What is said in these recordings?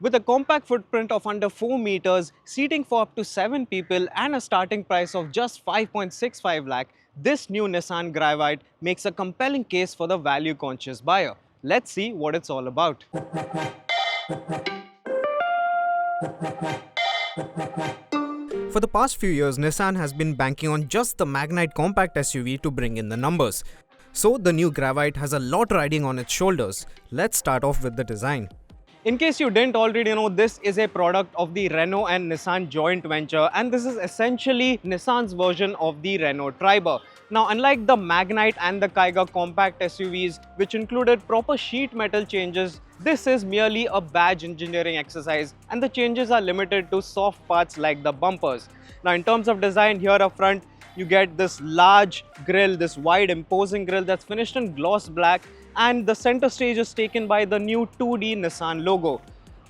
With a compact footprint of under 4 meters, seating for up to 7 people and a starting price of just 5.65 lakh, this new Nissan Gravite makes a compelling case for the value-conscious buyer. Let's see what it's all about. For the past few years, Nissan has been banking on just the Magnite compact SUV to bring in the numbers. So the new Gravite has a lot riding on its shoulders. Let's start off with the design. In case you didn't already know, this is a product of the Renault and Nissan joint venture, and this is essentially Nissan's version of the Renault Triber. Now, unlike the Magnite and the Kaiga compact SUVs, which included proper sheet metal changes, this is merely a badge engineering exercise, and the changes are limited to soft parts like the bumpers. Now, in terms of design, here up front, you get this large grille, this wide imposing grille that's finished in gloss black, and the center stage is taken by the new 2D Nissan logo.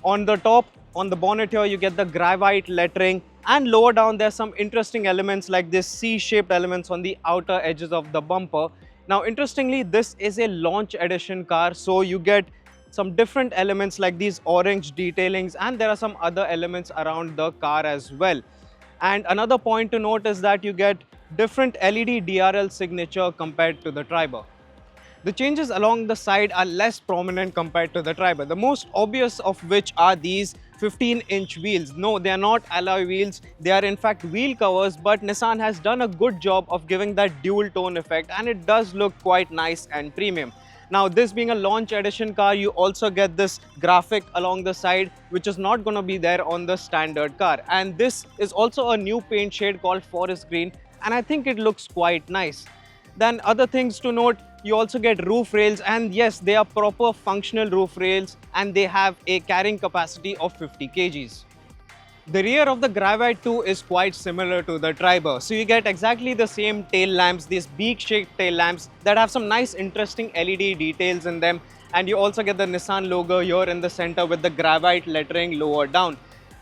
On the top, on the bonnet here, you get the Gravite lettering, and lower down there's some interesting elements like this C-shaped elements on the outer edges of the bumper. Now interestingly, this is a launch edition car, so you get some different elements like these orange detailings, and there are some other elements around the car as well. And another point to note is that you get different LED DRL signature compared to the Triber. The changes along the side are less prominent compared to the Triber, the most obvious of which are these 15-inch wheels. No, they are not alloy wheels, they are in fact wheel covers, but Nissan has done a good job of giving that dual tone effect, and it does look quite nice and premium. Now, this being a launch edition car, you also get this graphic along the side, which is not going to be there on the standard car. And this is also a new paint shade called Forest Green, and I think it looks quite nice. Then other things to note, you also get roof rails, and yes, they are proper functional roof rails, and they have a carrying capacity of 50 kgs. The rear of the Gravite 2 is quite similar to the Triber. So you get exactly the same tail lamps, these beak-shaped tail lamps that have some nice interesting LED details in them. And you also get the Nissan logo here in the center with the Gravite lettering lower down.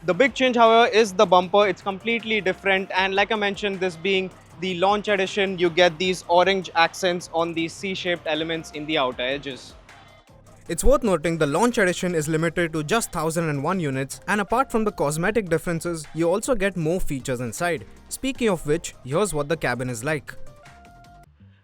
The big change, however, is the bumper. It's completely different, and like I mentioned, this being the launch edition, you get these orange accents on these C-shaped elements in the outer edges. It's worth noting the launch edition is limited to just 1001 units, and apart from the cosmetic differences, you also get more features inside. Speaking of which, here's what the cabin is like.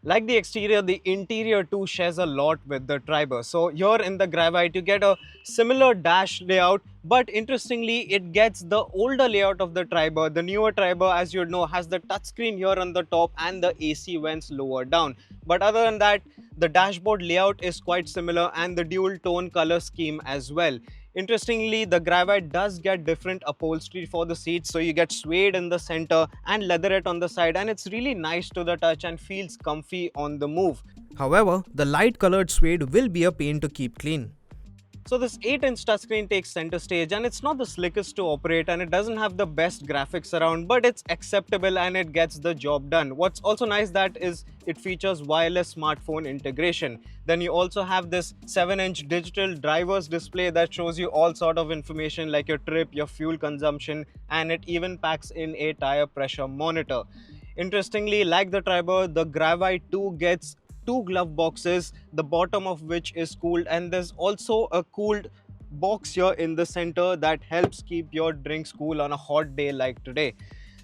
Like the exterior, the interior too shares a lot with the Triber. So here in the Gravite, you get a similar dash layout, but interestingly, it gets the older layout of the Triber. The newer Triber, as you know, has the touchscreen here on the top and the AC vents lower down. But other than that, the dashboard layout is quite similar, and the dual tone color scheme as well. Interestingly, the Gravite does get different upholstery for the seats, so you get suede in the center and leatherette on the side, and it's really nice to the touch and feels comfy on the move. However, the light colored suede will be a pain to keep clean. So this 8-inch touchscreen takes center stage, and it's not the slickest to operate, and it doesn't have the best graphics around, but it's acceptable and it gets the job done. What's also nice that is it features wireless smartphone integration. Then you also have this 7-inch digital driver's display that shows you all sort of information like your trip, your fuel consumption, and it even packs in a tire pressure monitor. Interestingly, like the Triber, the Gravite 2 gets two glove boxes, the bottom of which is cooled, and there's also a cooled box here in the center that helps keep your drinks cool on a hot day like today.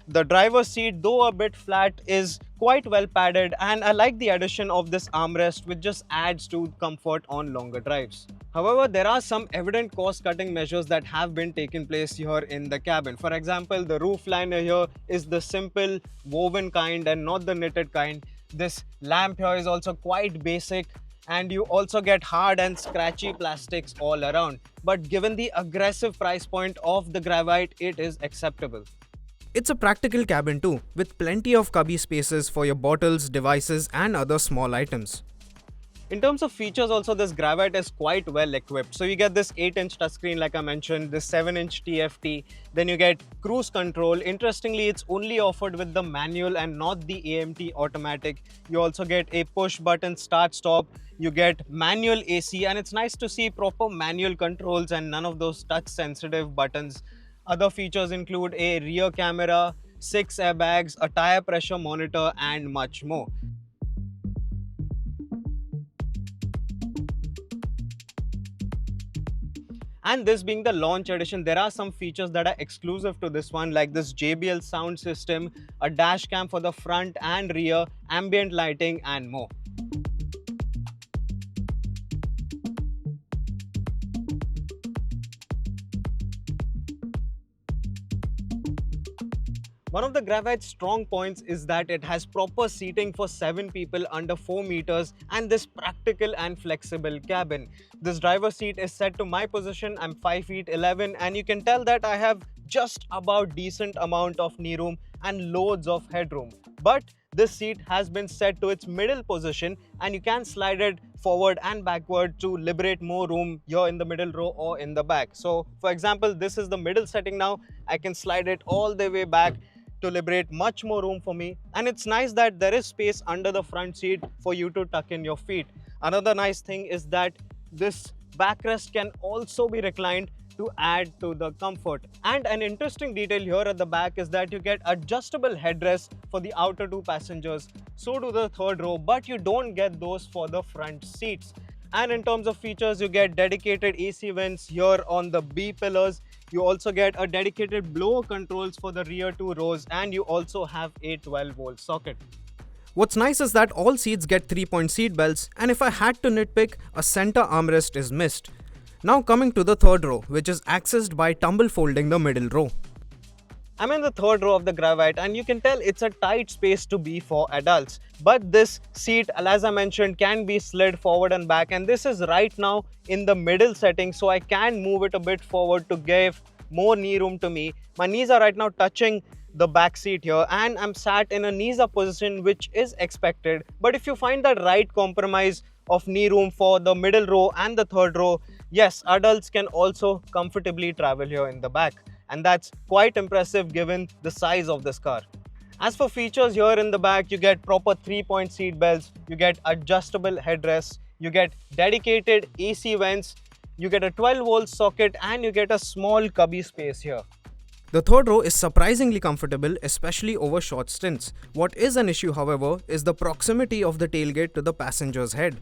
The driver's seat, though a bit flat, is quite well padded, and I like the addition of this armrest, which just adds to comfort on longer drives. However, there are some evident cost-cutting measures that have been taken place here in the cabin. For example, the roof liner here is the simple woven kind and not the knitted kind. This lamp here is also quite basic, and you also get hard and scratchy plastics all around. But given the aggressive price point of the Gravite, it is acceptable. It's a practical cabin too, with plenty of cubby spaces for your bottles, devices, and other small items. In terms of features also, this Gravite is quite well equipped. So you get this 8-inch touchscreen like I mentioned, this 7-inch TFT, then you get cruise control. Interestingly, it's only offered with the manual and not the AMT automatic. You also get a push button start stop, you get manual AC, and it's nice to see proper manual controls and none of those touch sensitive buttons. Other features include a rear camera, 6 airbags, a tire pressure monitor, and much more. And this being the launch edition, there are some features that are exclusive to this one, like this JBL sound system, a dash cam for the front and rear, ambient lighting and more. One of the Gravite's strong points is that it has proper seating for 7 people under 4 meters and this practical and flexible cabin. This driver's seat is set to my position. I'm 5 feet 11 and you can tell that I have just about decent amount of knee room and loads of headroom. But this seat has been set to its middle position and you can slide it forward and backward to liberate more room here in the middle row or in the back. So for example, this is the middle setting now. I can slide it all the way back to liberate much more room for me, and it's nice that there is space under the front seat for you to tuck in your feet. Another nice thing is that this backrest can also be reclined to add to the comfort. And an interesting detail here at the back is that you get adjustable headrests for the outer 2 passengers, so do the third row, but you don't get those for the front seats. And in terms of features, you get dedicated AC vents here on the B pillars. You also get a dedicated blower controls for the rear 2 rows and you also have a 12-volt socket. What's nice is that all seats get 3-point seat belts, and if I had to nitpick, a center armrest is missed. Now coming to the third row, which is accessed by tumble folding the middle row. I'm in the third row of the Gravite and you can tell it's a tight space to be for adults. But this seat, as I mentioned, can be slid forward and back, and this is right now in the middle setting, so I can move it a bit forward to give more knee room to me. My knees are right now touching the back seat here and I'm sat in a knees up position, which is expected. But if you find that right compromise of knee room for the middle row and the third row, yes, adults can also comfortably travel here in the back. And that's quite impressive given the size of this car. As for features here in the back, you get proper 3-point seat belts, you get adjustable headrests, you get dedicated AC vents, you get a 12-volt socket and you get a small cubby space here. The third row is surprisingly comfortable, especially over short stints. What is an issue, however, is the proximity of the tailgate to the passenger's head.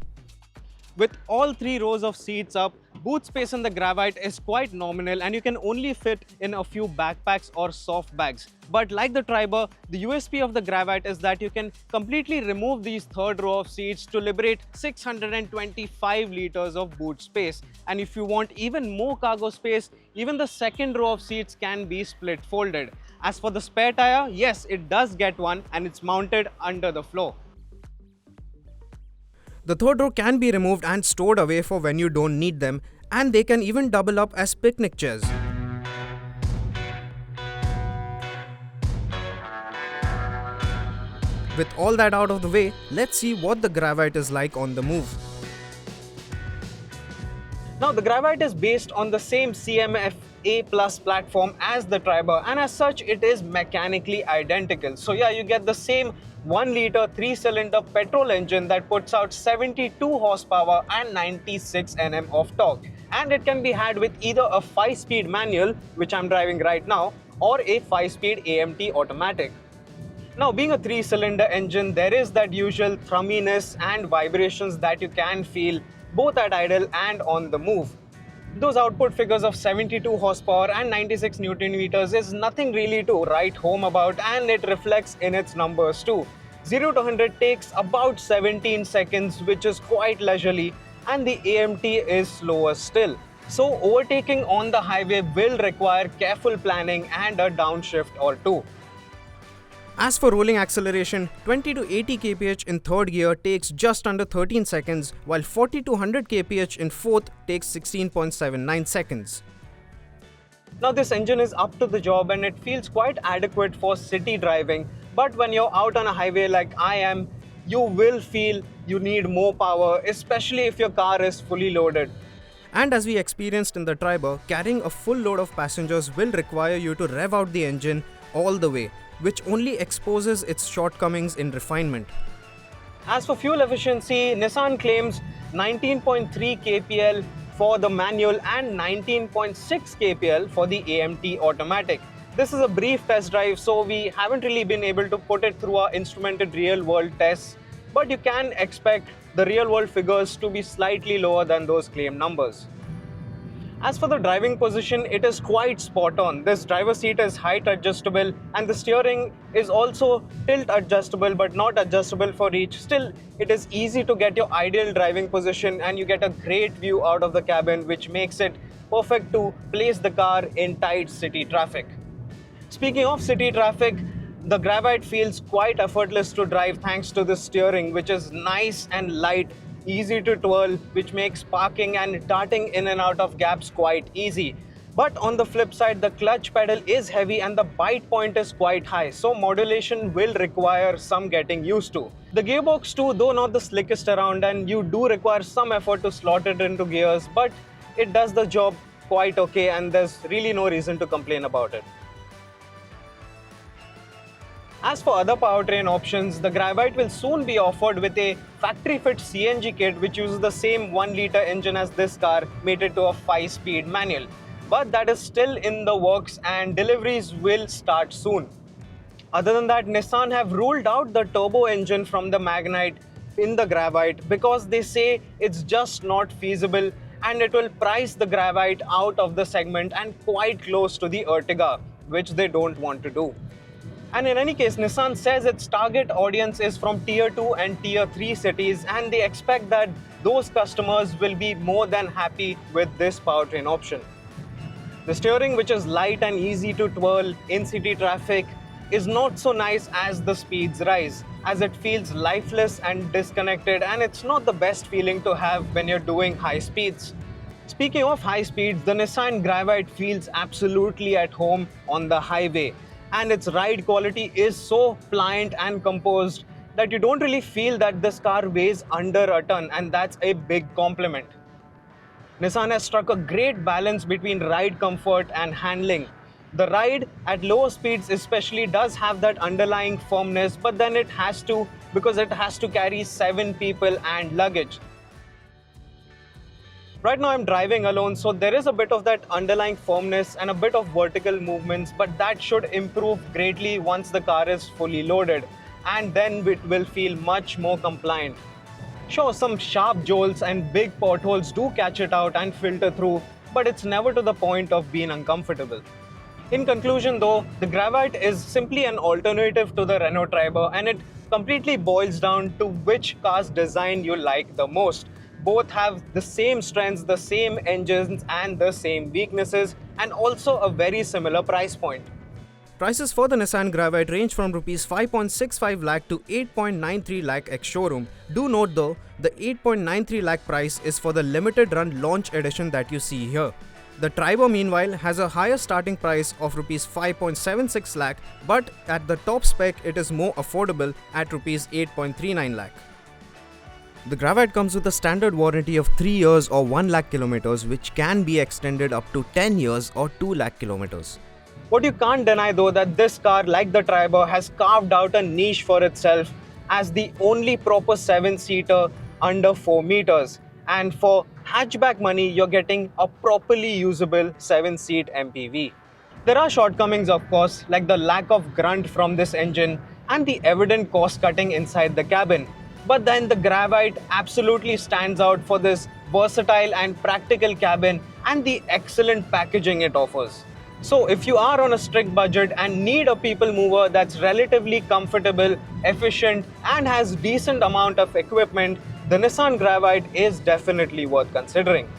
With all 3 rows of seats up, boot space in the Gravite is quite nominal and you can only fit in a few backpacks or soft bags. But like the Triber, the USP of the Gravite is that you can completely remove these third row of seats to liberate 625 liters of boot space. And if you want even more cargo space, even the second row of seats can be split folded. As for the spare tire, yes, it does get one and it's mounted under the floor. The third row can be removed and stored away for when you don't need them, and they can even double up as picnic chairs. With all that out of the way, let's see what the Gravite is like on the move. Now the Gravite is based on the same CMF A+ platform as the Triber, and as such it is mechanically identical. So yeah, you get the same 1-liter 3-cylinder petrol engine that puts out 72 horsepower and 96 Nm of torque. And it can be had with either a 5-speed manual, which I'm driving right now, or a 5-speed AMT automatic. Now being a 3-cylinder engine, there is that usual thrumminess and vibrations that you can feel both at idle and on the move. Those output figures of 72 horsepower and 96 Newton meters is nothing really to write home about, and it reflects in its numbers too. 0 to 100 takes about 17 seconds, which is quite leisurely, and the AMT is slower still. So overtaking on the highway will require careful planning and a downshift or two. As for rolling acceleration, 20 to 80 kph in third gear takes just under 13 seconds, while 40 to 100 kph in fourth takes 16.79 seconds. Now this engine is up to the job and it feels quite adequate for city driving, but when you're out on a highway like I am, you will feel you need more power, especially if your car is fully loaded. And as we experienced in the Triber, carrying a full load of passengers will require you to rev out the engine all the way, which only exposes its shortcomings in refinement. As for fuel efficiency, Nissan claims 19.3 kpl for the manual and 19.6 kpl for the AMT automatic. This is a brief test drive, so we haven't really been able to put it through our instrumented real-world tests, but you can expect the real-world figures to be slightly lower than those claimed numbers. As for the driving position, it is quite spot on. This driver seat is height adjustable and the steering is also tilt adjustable but not adjustable for each. Still, it is easy to get your ideal driving position and you get a great view out of the cabin, which makes it perfect to place the car in tight city traffic. Speaking of city traffic, the Gravite feels quite effortless to drive thanks to the steering, which is nice and light, easy to twirl, which makes parking and darting in and out of gaps quite easy. But on the flip side, the clutch pedal is heavy and the bite point is quite high, so modulation will require some getting used to. The gearbox too, though not the slickest around, and you do require some effort to slot it into gears, but it does the job quite okay and there's really no reason to complain about it. As for other powertrain options, the Gravite will soon be offered with a factory-fit CNG kit which uses the same 1-litre engine as this car, mated to a 5-speed manual. But that is still in the works and deliveries will start soon. Other than that, Nissan have ruled out the turbo engine from the Magnite in the Gravite because they say it's just not feasible and it will price the Gravite out of the segment and quite close to the Ertiga, which they don't want to do. And in any case, Nissan says its target audience is from Tier 2 and Tier 3 cities, and they expect that those customers will be more than happy with this powertrain option. The steering, which is light and easy to twirl in city traffic, is not so nice as the speeds rise, as it feels lifeless and disconnected, and it's not the best feeling to have when you're doing high speeds. Speaking of high speeds, the Nissan Gravite feels absolutely at home on the highway. And its ride quality is so pliant and composed that you don't really feel that this car weighs under a ton, and that's a big compliment. Nissan has struck a great balance between ride comfort and handling. The ride at lower speeds especially does have that underlying firmness, but then it has to, because it has to carry 7 people and luggage. Right now I'm driving alone, so there is a bit of that underlying firmness and a bit of vertical movements, but that should improve greatly once the car is fully loaded, and then it will feel much more compliant. Sure, some sharp jolts and big potholes do catch it out and filter through, but it's never to the point of being uncomfortable. In conclusion though, the Gravite is simply an alternative to the Renault Triber, and it completely boils down to which car's design you like the most. Both have the same strengths, the same engines and the same weaknesses, and also a very similar price point. Prices for the Nissan Gravite range from Rs 5.65 lakh to 8.93 lakh ex-showroom. Do note though, the 8.93 lakh price is for the limited run launch edition that you see here. The Triber meanwhile has a higher starting price of Rs 5.76 lakh, but at the top spec it is more affordable at Rs 8.39 lakh. The Gravite comes with a standard warranty of 3 years or 1 lakh kilometers, which can be extended up to 10 years or 2 lakh kilometers. What you can't deny though, that this car, like the Triber, has carved out a niche for itself as the only proper 7-seater under 4 meters. And for hatchback money, you're getting a properly usable 7-seat MPV. There are shortcomings of course, like the lack of grunt from this engine and the evident cost cutting inside the cabin. But then the Gravite absolutely stands out for this versatile and practical cabin and the excellent packaging it offers. So if you are on a strict budget and need a people mover that's relatively comfortable, efficient and has decent amount of equipment, the Nissan Gravite is definitely worth considering.